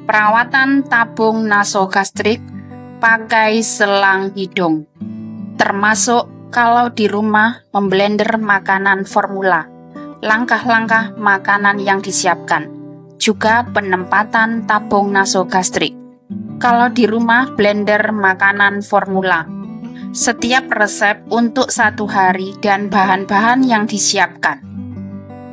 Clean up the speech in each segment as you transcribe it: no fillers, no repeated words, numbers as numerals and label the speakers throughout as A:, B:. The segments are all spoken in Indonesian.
A: Perawatan tabung nasogastrik pakai selang hidung, termasuk kalau di rumah memblender makanan formula, langkah-langkah makanan yang disiapkan, juga penempatan tabung nasogastrik. Kalau di rumah blender makanan formula, setiap resep untuk 1 hari dan bahan-bahan yang disiapkan.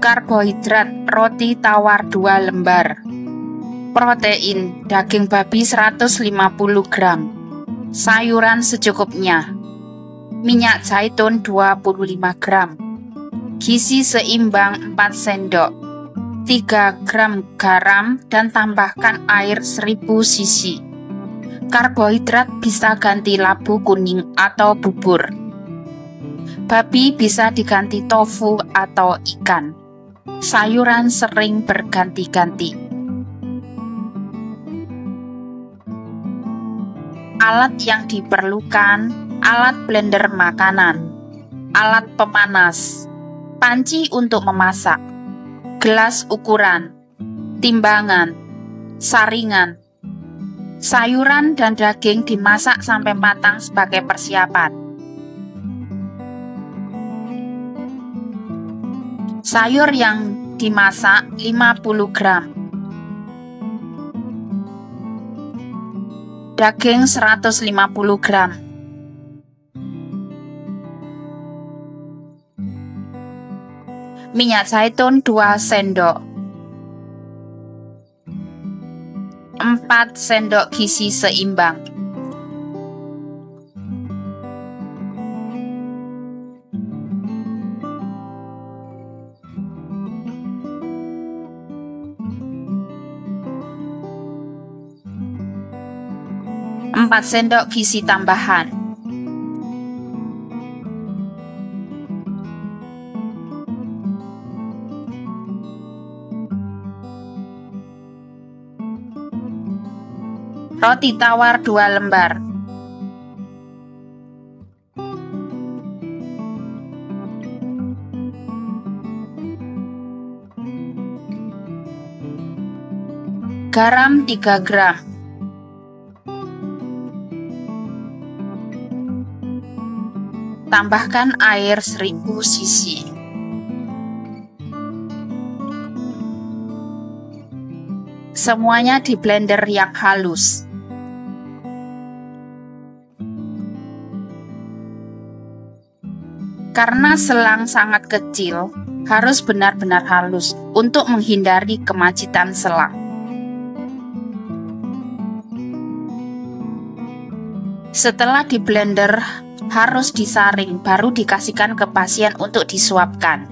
A: Karbohidrat roti tawar 2 lembar. Protein daging babi 150 gram. Sayuran secukupnya. Minyak zaitun 25 gram. Gizi seimbang 4 sendok. 3 gram garam dan tambahkan air 1000 cc. Karbohidrat bisa ganti labu kuning atau bubur. Babi bisa diganti tofu atau ikan. Sayuran sering berganti-ganti. Alat yang diperlukan: alat blender makanan, alat pemanas, panci untuk memasak, gelas ukuran, timbangan, saringan. Sayuran dan daging dimasak sampai matang sebagai persiapan. Sayur yang dimasak 50 gram. Daging 150 gram. Minyak zaitun 2 sendok. 4 sendok gizi seimbang. Empat sendok gizi tambahan. Roti tawar 2 lembar. Garam 3 gram. Tambahkan air 1000 cc. Semuanya di blender yang halus. Karena selang sangat kecil, harus benar-benar halus untuk menghindari kemacetan selang. Setelah di blender, harus disaring, baru dikasihkan ke pasien untuk disuapkan.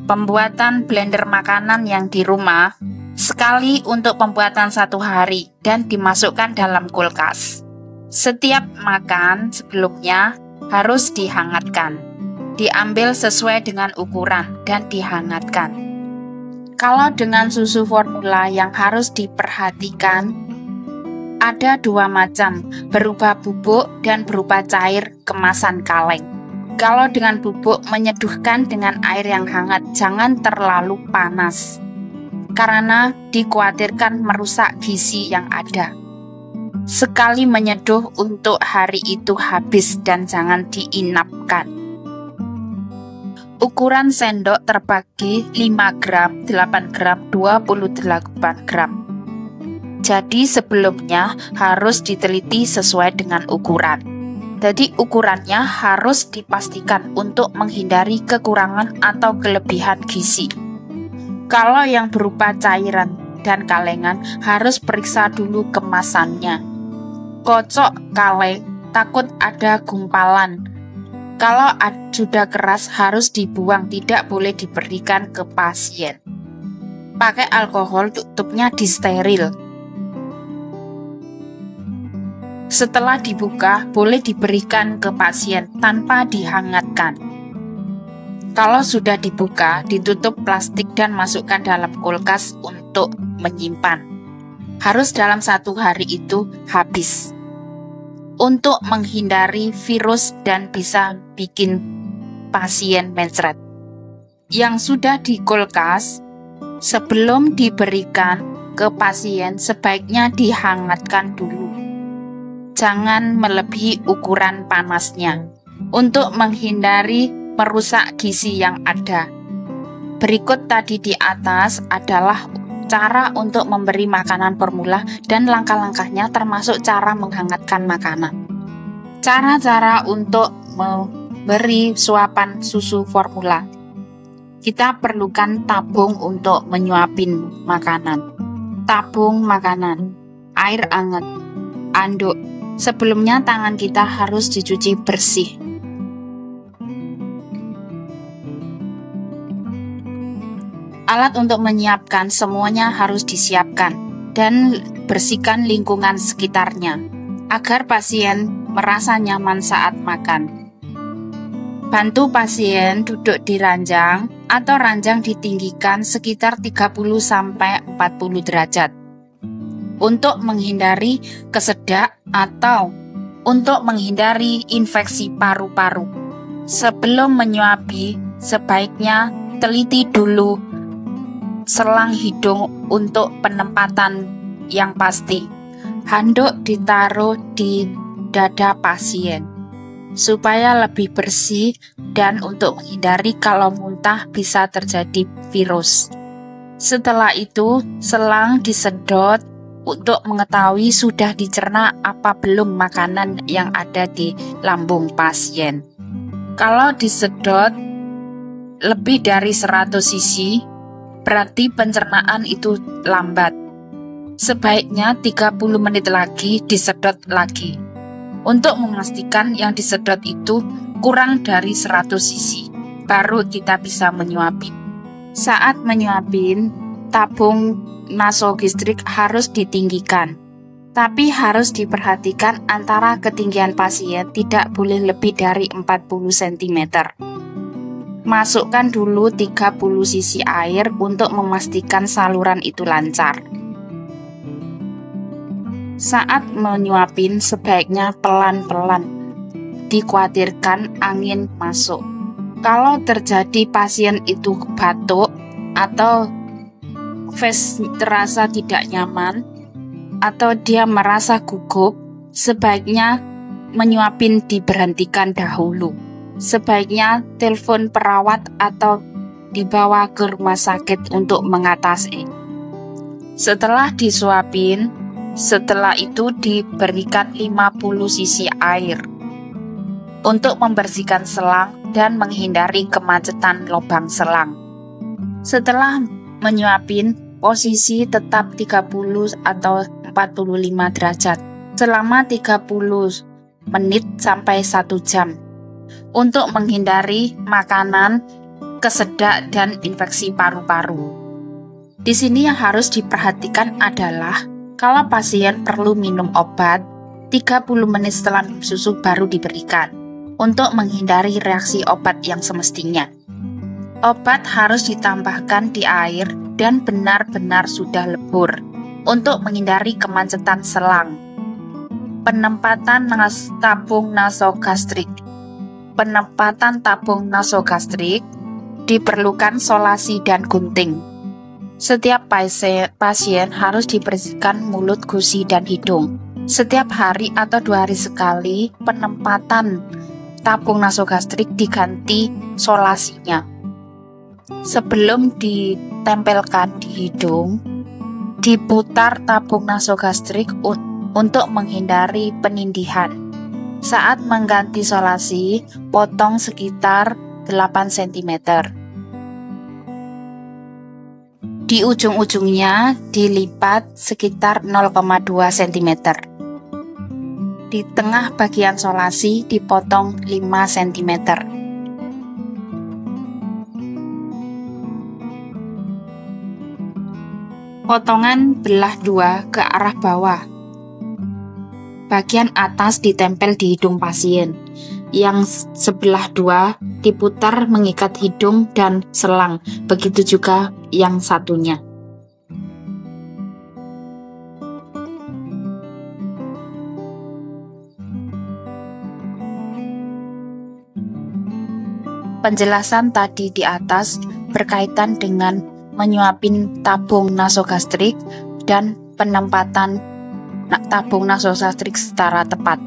A: Pembuatan blender makanan yang di rumah, sekali untuk pembuatan 1 hari dan dimasukkan dalam kulkas. Setiap makan sebelumnya harus dihangatkan. Diambil sesuai dengan ukuran dan dihangatkan. Kalau dengan susu formula yang harus diperhatikan, ada 2 macam, berupa bubuk dan berupa cair kemasan kaleng. Kalau dengan bubuk, menyeduhkan dengan air yang hangat, jangan terlalu panas, karena dikhawatirkan merusak gizi yang ada. Sekali menyeduh untuk hari itu habis dan jangan diinapkan. Ukuran sendok terbagi 5 gram, 8 gram, 28 gram. Jadi sebelumnya harus diteliti sesuai dengan ukuran. Jadi ukurannya harus dipastikan untuk menghindari kekurangan atau kelebihan gizi. Kalau yang berupa cairan dan kalengan harus periksa dulu kemasannya. Kocok kaleng, takut ada gumpalan. Kalau sudah keras harus dibuang, tidak boleh diberikan ke pasien. Pakai alkohol, tutupnya disteril. Setelah dibuka, boleh diberikan ke pasien tanpa dihangatkan. Kalau sudah dibuka, ditutup plastik dan masukkan dalam kulkas untuk menyimpan. Harus dalam 1 hari itu habis. Untuk menghindari virus dan bisa bikin pasien mencret. Yang sudah di kulkas, sebelum diberikan, ke pasien sebaiknya dihangatkan dulu. Jangan melebihi ukuran panasnya untuk menghindari merusak gizi yang ada. Berikut tadi di atas adalah cara untuk memberi makanan formula dan langkah-langkahnya termasuk cara menghangatkan makanan. Cara-cara untuk memberi suapan susu formula. Kita perlukan tabung untuk menyuapin makanan, tabung makanan, air hangat, anduk. Sebelumnya tangan kita harus dicuci bersih. Alat untuk menyiapkan semuanya harus disiapkan dan bersihkan lingkungan sekitarnya agar pasien merasa nyaman saat makan. Bantu pasien duduk di ranjang atau ranjang ditinggikan sekitar 30-40 derajat untuk menghindari kesedak atau untuk menghindari infeksi paru-paru. Sebelum menyuapi, sebaiknya teliti dulu selang hidung untuk penempatan yang pasti. Handuk ditaruh di dada pasien supaya lebih bersih dan untuk menghindari kalau muntah bisa terjadi virus. Setelah itu, selang disedot untuk mengetahui sudah dicerna apa belum makanan yang ada di lambung pasien. Kalau disedot lebih dari 100 cc, berarti pencernaan itu lambat. Sebaiknya 30 menit lagi disedot lagi untuk memastikan yang disedot itu kurang dari 100 cc. Baru kita bisa menyuapin. Saat menyuapin, tabung nasogastrik harus ditinggikan. Tapi harus diperhatikan antara ketinggian pasien tidak boleh lebih dari 40 cm. Masukkan dulu 30 cc air untuk memastikan saluran itu lancar. Saat menyuapin sebaiknya pelan-pelan, dikhawatirkan angin masuk. Kalau terjadi pasien itu batuk atau terasa tidak nyaman atau dia merasa gugup, sebaiknya menyuapin diberhentikan dahulu. Sebaiknya telepon perawat atau dibawa ke rumah sakit untuk mengatasi. Setelah disuapin, setelah itu diberikan 50 cc air untuk membersihkan selang dan menghindari kemacetan lubang selang. Setelah menyuapin, posisi tetap 30 atau 45 derajat selama 30 menit sampai 1 jam untuk menghindari makanan, kesedak, dan infeksi paru-paru. Di sini yang harus diperhatikan adalah kalau pasien perlu minum obat, 30 menit setelah minum susu baru diberikan untuk menghindari reaksi obat yang semestinya. Obat harus ditambahkan di air dan benar-benar sudah lebur untuk menghindari kemacetan selang. Penempatan tabung nasogastrik. Penempatan tabung nasogastrik diperlukan solasi dan gunting. Setiap pasien harus dibersihkan mulut, gusi, dan hidung. Setiap hari atau 2 hari sekali, penempatan tabung nasogastrik diganti solasinya. Sebelum ditempelkan di hidung, diputar tabung nasogastrik untuk menghindari penindihan. Saat mengganti solasi, potong sekitar 8 cm. Di ujung-ujungnya dilipat sekitar 0,2 cm. Di tengah bagian solasi dipotong 5 cm. Potongan belah 2 ke arah bawah. Bagian atas ditempel di hidung pasien. Yang sebelah 2 diputar mengikat hidung dan selang, begitu juga yang satunya. Penjelasan tadi di atas berkaitan dengan menyuapin tabung nasogastrik dan penempatan tabung nasosastrik secara tepat.